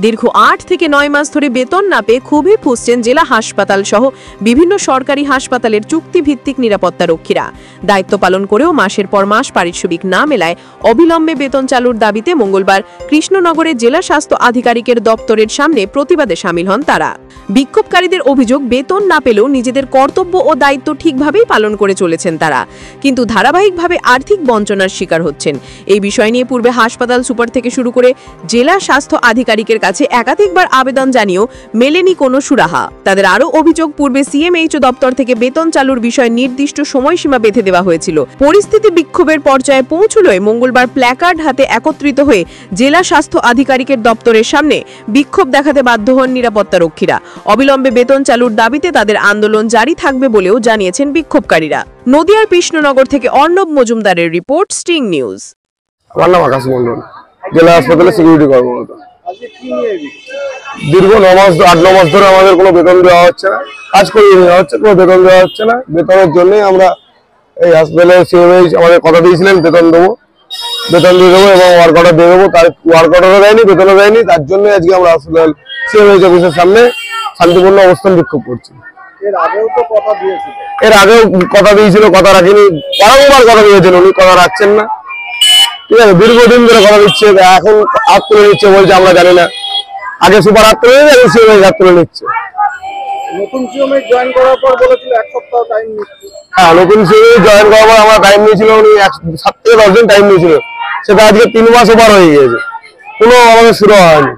দীর্ঘ ৮ থেকে ৯ মাস ধরে বেতন না পেয়ে খুবই ফুঁসছেন জেলা হাসপাতাল সহ বিভিন্ন সরকারি হাসপাতালের চুক্তিভিত্তিক নিরাপত্তা রক্ষীরা। দায়িত্ব পালন করেও মাসের পর মাস পারিশ্রমিক না মেলায় অবিলম্বে বেতন চালুর দাবিতে মঙ্গলবার কৃষ্ণনগরে জেলা স্বাস্থ্য আধিকারিকের দপ্তরের সামনে প্রতিবাদে সামিল হন তারা। বিক্ষোভকারীদের অভিযোগ, বেতন না পেলেও নিজেদের কর্তব্য ও দায়িত্ব ঠিকভাবেই পালন করে চলেছেন তারা, কিন্তু ধারাবাহিকভাবে আর্থিক বঞ্চনার শিকার হচ্ছেন। এই বিষয় নিয়ে পূর্বে হাসপাতাল সুপার থেকে শুরু করে জেলা স্বাস্থ্য আধিকারিকের কাছে একাধিকবার আবেদন জানিয়েও মেলেনি কোনো সুরাহা। তাদের আরও অভিযোগ, পূর্বে সিএমএইচও দপ্তর থেকে বেতন চালুর বিষয়ে নির্দিষ্ট সময়সীমা বেঁধে দেওয়া হয়েছিল। পরিস্থিতি বিক্ষোভের পর্যায়ে পৌঁছলেও মঙ্গলবার প্ল্যাকার্ড হাতে একত্রিত হয়ে জেলা স্বাস্থ্য আধিকারিকের দপ্তরের সামনে বিক্ষোভ দেখাতে বাধ্য হন নিরাপত্তা রক্ষীরা। অবিলম্বে বেতন চালুর দাবিতে তাদের আন্দোলন জারি থাকবে বলেও জানিয়েছেন বিক্ষোভকারীরা। নদিয়ার কৃষ্ণনগর থেকে অর্ণব মজুমদারের রিপোর্ট, স্টিং নিউজ। আমার নাম আকাশ মন্ডল, জেলা হাসপাতালে সিকিউরিটি কর্মরত। দীর্ঘ ৮-৯ মাস ধরে আমাদের কোনো বেতন দেওয়া হচ্ছে না, কাজ করিয়ে দেওয়া হচ্ছে, কোনো বেতন দেওয়া হচ্ছে না। বেতনের জন্যই আমরা এই হাসপাতালে সিএমএইচ আমাদের কথা দিয়েছিলেন বেতন দিয়ে দেবো এবং ওয়ার্ক অর্ডার দিয়ে দেবো। তার ওয়ার্ক অর্ডারও দেয়নি, বেতনও দেয়নি। তার জন্য আজকে আমরা হাসপাতাল সিএমএইচ অফিসের সামনে শান্তিপূর্ণ অবস্থান বিক্ষোভ করছি। এর আগেও কথা দিয়েছিল, কথা রাখেনি। বারংবার কথা দিয়েছেন, উনি কথা রাখছেন না। ঠিক আছে, দীর্ঘদিন ধরে কথা দিচ্ছে, এখন হাত তুলে নিচ্ছে, বলছে আমরা জানি না। আগে সুপার হাত তুলে নিচ্ছে, এখন সিএমএইচ হাত তুলে নিচ্ছে। নতুন সিএমএইচ জয়েন করার পর বলেছিল 1 সপ্তাহ টাইম নিচ্ছে। হ্যাঁ, নতুন সিএমএইচ জয়েন করার পর আমরা টাইম নিয়েছিল, উনি 7 থেকে 10 দিন টাইম নিয়েছিল। সেটা আজকে 3 মাস ওভার হয়ে গিয়েছে, কোনো আমাদের শুরু হয়নি।